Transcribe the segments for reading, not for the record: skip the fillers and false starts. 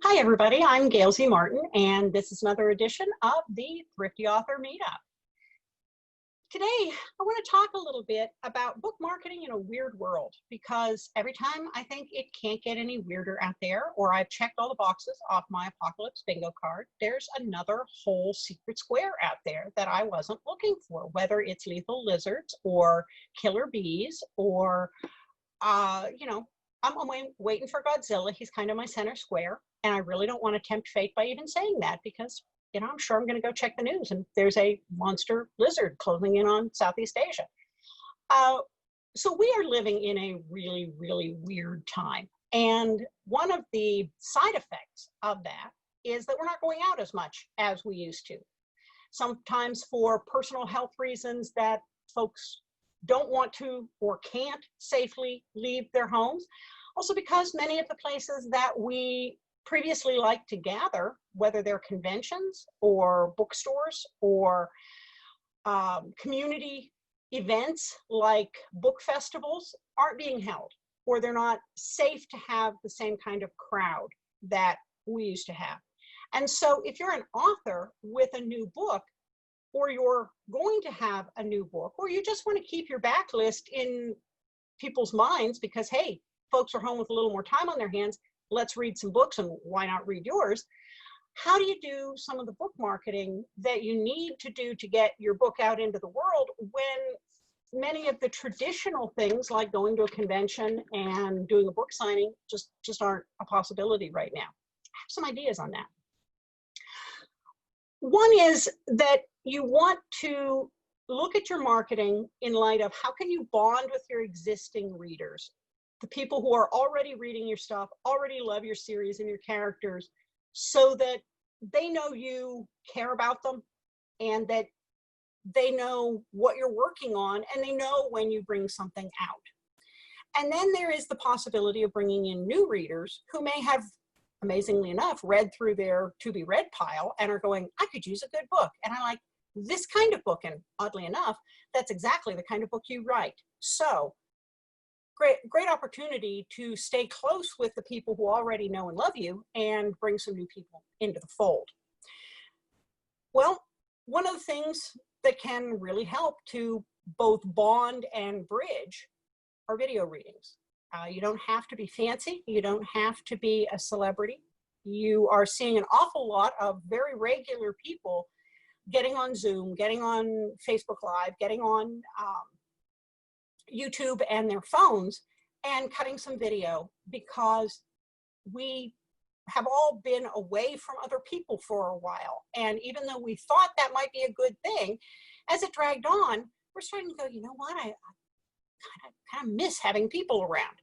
Hi, everybody. I'm Gail Z Martin, and this is another edition of the Thrifty Author Meetup. Today, I want to talk a little bit about book marketing in a weird world, because every time I think it can't get any weirder out there, or I've checked all the boxes off my apocalypse bingo card, there's another whole secret square out there that I wasn't looking for, whether it's lethal lizards or killer bees or, I'm waiting for Godzilla. He's kind of my center square. And I really don't want to tempt fate by even saying that because, I'm sure I'm going to go check the news and there's a monster lizard closing in on Southeast Asia. So we are living in a really, really weird time. And one of the side effects of that is that we're not going out as much as we used to. Sometimes for personal health reasons that folks don't want to or can't safely leave their homes. Also because many of the places that we previously liked to gather, whether they're conventions or bookstores or community events like book festivals, aren't being held, or they're not safe to have the same kind of crowd that we used to have. And so if you're an author with a new book, or you're going to have a new book, or you just want to keep your backlist in people's minds because, hey, folks are home with a little more time on their hands, let's read some books, and why not read yours? How do you do some of the book marketing that you need to do to get your book out into the world when many of the traditional things like going to a convention and doing a book signing just aren't a possibility right now? I have some ideas on that. One is that you want to look at your marketing in light of how can you bond with your existing readers, the people who are already reading your stuff, already love your series and your characters, so that they know you care about them and that they know what you're working on and they know when you bring something out. And then there is the possibility of bringing in new readers who may have, amazingly enough, read through their to-be-read pile and are going, I could use a good book. And I like this kind of book. And oddly enough, that's exactly the kind of book you write. So great opportunity to stay close with the people who already know and love you and bring some new people into the fold. Well, one of the things that can really help to both bond and bridge are video readings. You don't have to be fancy. You don't have to be a celebrity. You are seeing an awful lot of very regular people getting on Zoom, getting on Facebook Live, getting on YouTube and their phones and cutting some video, because we have all been away from other people for a while. And even though we thought that might be a good thing, as it dragged on, we're starting to go, you know what, I kind of miss having people around.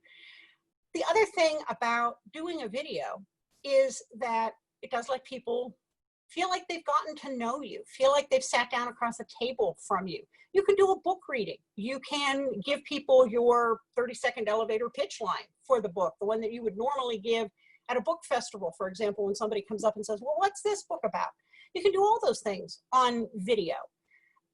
The other thing about doing a video is that it does let people feel like they've gotten to know you, feel like they've sat down across a table from you. You can do a book reading. You can give people your 30-second elevator pitch line for the book, the one that you would normally give at a book festival, for example, when somebody comes up and says, well, what's this book about? You can do all those things on video.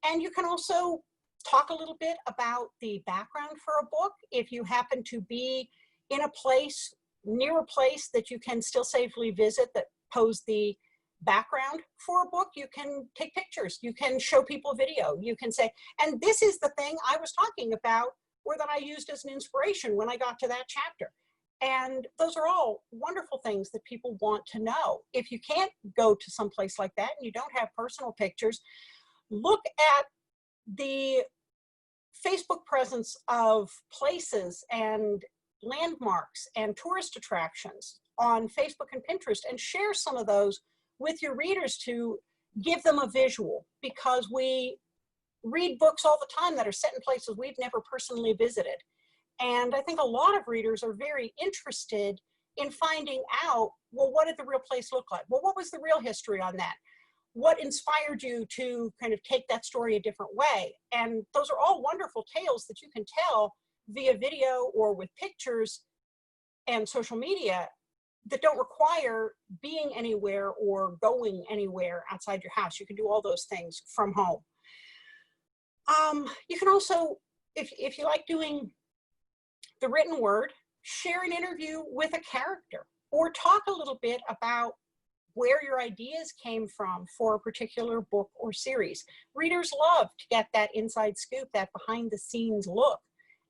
And you can also talk a little bit about the background for a book. If you happen to be in a place, near a place that you can still safely visit that pose the background for a book, you can take pictures, you can show people video, you can say, and this is the thing I was talking about, or that I used as an inspiration when I got to that chapter. And those are all wonderful things that people want to know. If you can't go to some place like that and you don't have personal pictures, look at the Facebook presence of places and landmarks and tourist attractions on Facebook and Pinterest and share some of those with your readers to give them a visual, because we read books all the time that are set in places we've never personally visited. And I think a lot of readers are very interested in finding out, well, what did the real place look like? Well, what was the real history on that? What inspired you to kind of take that story a different way? And those are all wonderful tales that you can tell via video or with pictures and social media that don't require being anywhere or going anywhere outside your house. You can do all those things from home. You can also, if you like doing the written word, share an interview with a character. or talk a little bit about where your ideas came from for a particular book or series. Readers love to get that inside scoop, that behind the scenes look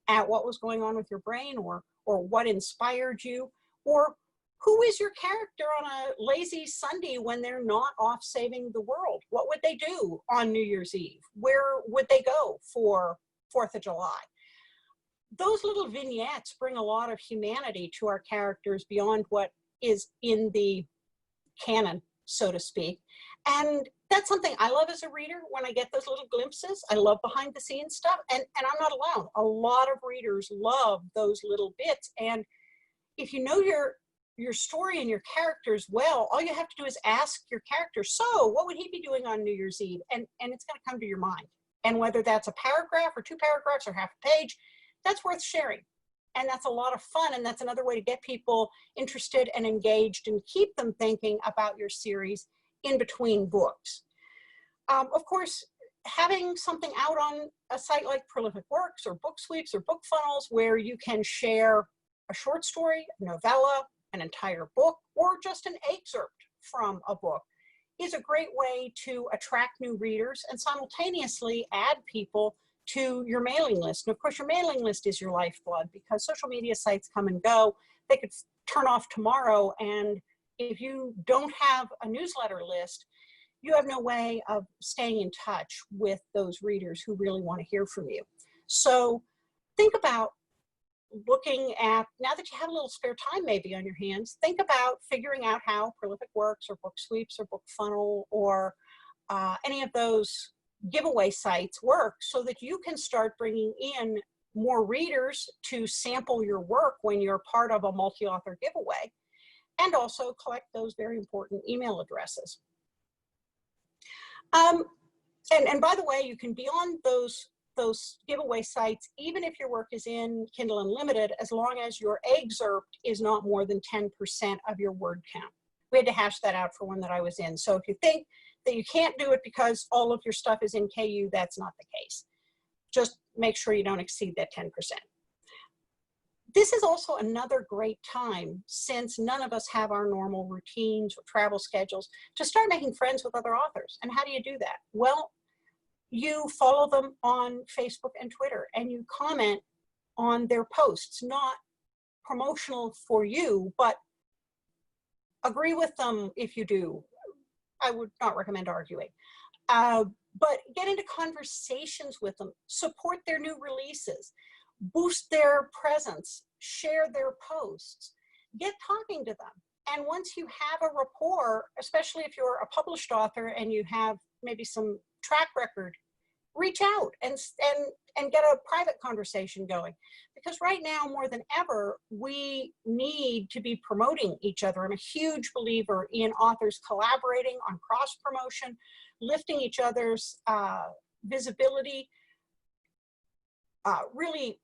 at what was going on with your brain, or what inspired you, or who is your character on a lazy Sunday when they're not off saving the world? What would they do on New Year's Eve? Where would they go for 4th of July? Those little vignettes bring a lot of humanity to our characters beyond what is in the canon, so to speak. And that's something I love as a reader when I get those little glimpses. I love behind the scenes stuff, and I'm not alone. A lot of readers love those little bits. And if you know your story and your characters well, all you have to do is ask your character, so what would he be doing on New Year's Eve? And it's going to come to your mind. And whether that's a paragraph or 2 paragraphs or half a page, that's worth sharing. And that's a lot of fun. And that's another way to get people interested and engaged and keep them thinking about your series in between books. Of course, having something out on a site like Prolific Works or Book Sweeps or Book Funnels, where you can share a short story, a novella, an entire book, or just an excerpt from a book, is a great way to attract new readers and simultaneously add people to your mailing list. And of course, your mailing list is your lifeblood, because social media sites come and go. They could turn off tomorrow, and if you don't have a newsletter list, you have no way of staying in touch with those readers who really want to hear from you. So think about looking at, now that you have a little spare time maybe on your hands, think about figuring out how Prolific Works or Book Sweeps or Book Funnel or any of those giveaway sites work, so that you can start bringing in more readers to sample your work when you're part of a multi-author giveaway, and also collect those very important email addresses. And by the way, you can be on those giveaway sites even if your work is in Kindle Unlimited, as long as your excerpt is not more than 10% of your word count. We had to hash that out for one that I was in. So if you think that you can't do it because all of your stuff is in KU, that's not the case. Just make sure you don't exceed that 10%. This is also another great time, since none of us have our normal routines or travel schedules, to start making friends with other authors. And how do you do that? Well, you follow them on Facebook and Twitter, and you comment on their posts, not promotional for you, but agree with them if you do. I would not recommend arguing. But get into conversations with them, support their new releases, boost their presence, share their posts, get talking to them. And once you have a rapport, especially if you're a published author and you have maybe some track record, reach out and get a private conversation going. Because right now, more than ever, we need to be promoting each other. I'm a huge believer in authors collaborating on cross-promotion, lifting each other's visibility, really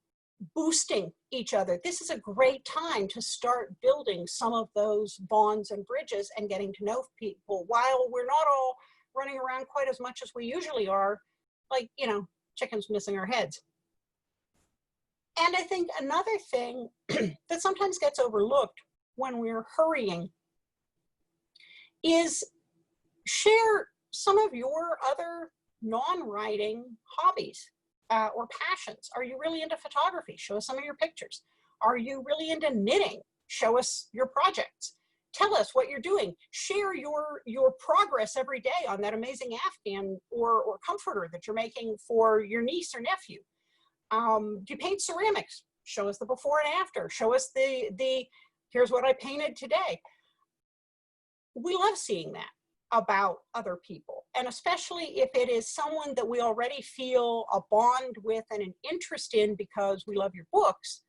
boosting each other. This is a great time to start building some of those bonds and bridges and getting to know people, while we're not all running around quite as much as we usually are, like, you know, chickens missing our heads. And I think another thing that sometimes gets overlooked when we're hurrying is share some of your other non-writing hobbies or passions. Are you really into photography? Show us some of your pictures. Are you really into knitting? Show us your projects. Tell us what you're doing. Share your progress every day on that amazing Afghan or comforter that you're making for your niece or nephew. Do you paint ceramics? Show us the before and after. Show us the here's what I painted today. We love seeing that about other people, and especially if it is someone that we already feel a bond with and an interest in because we love your books.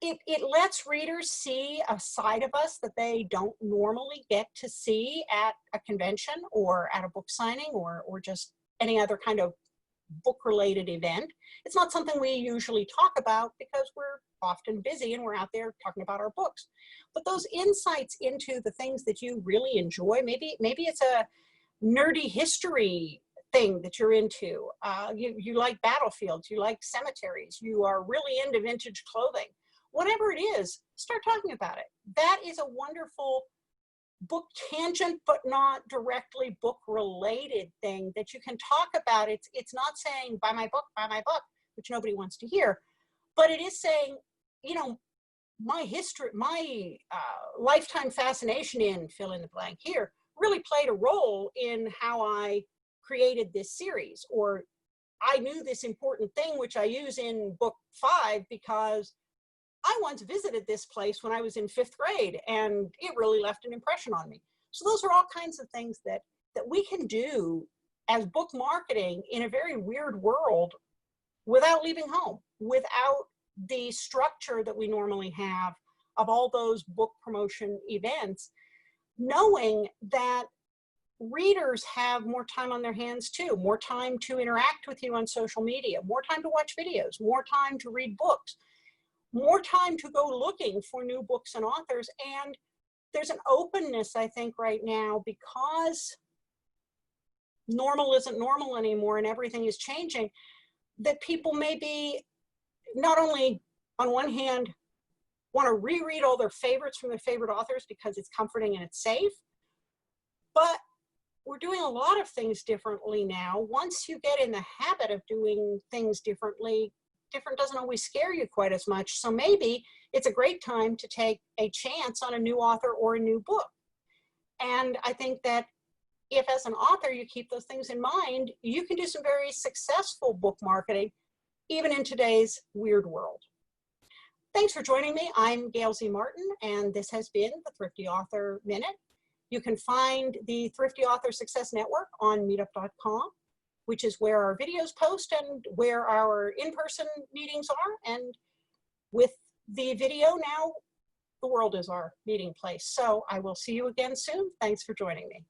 It lets readers see a side of us that they don't normally get to see at a convention or at a book signing or just any other kind of book-related event. It's not something we usually talk about because we're often busy and we're out there talking about our books. But those insights into the things that you really enjoy, maybe it's a nerdy history thing that you're into. You like battlefields, you like cemeteries, you are really into vintage clothing. whatever it is, start talking about it. That is a wonderful book tangent, but not directly book related thing that you can talk about. It's not saying buy my book, which nobody wants to hear, but it is saying, you know, my history, my lifetime fascination in fill in the blank here really played a role in how I created this series, or I knew this important thing, which I use in book 5 because I once visited this place when I was in 5th grade and it really left an impression on me. So those are all kinds of things that we can do as book marketing in a very weird world without leaving home, without the structure that we normally have of all those book promotion events, knowing that readers have more time on their hands too, more time to interact with you on social media, more time to watch videos, more time to read books, more time to go looking for new books and authors. And there's an openness, I think, right now, because normal isn't normal anymore and everything is changing, that people maybe not only on one hand want to reread all their favorites from their favorite authors because it's comforting and it's safe, but we're doing a lot of things differently now. Once you get in the habit of doing things differently, different doesn't always scare you quite as much. So maybe it's a great time to take a chance on a new author or a new book. And I think that if as an author you keep those things in mind, you can do some very successful book marketing, even in today's weird world. Thanks for joining me. I'm Gail Z Martin, and this has been the Thrifty Author Minute. You can find the Thrifty Author Success Network on meetup.com, which is where our videos post and where our in-person meetings are. And with the video now, the world is our meeting place. So I will see you again soon. Thanks for joining me.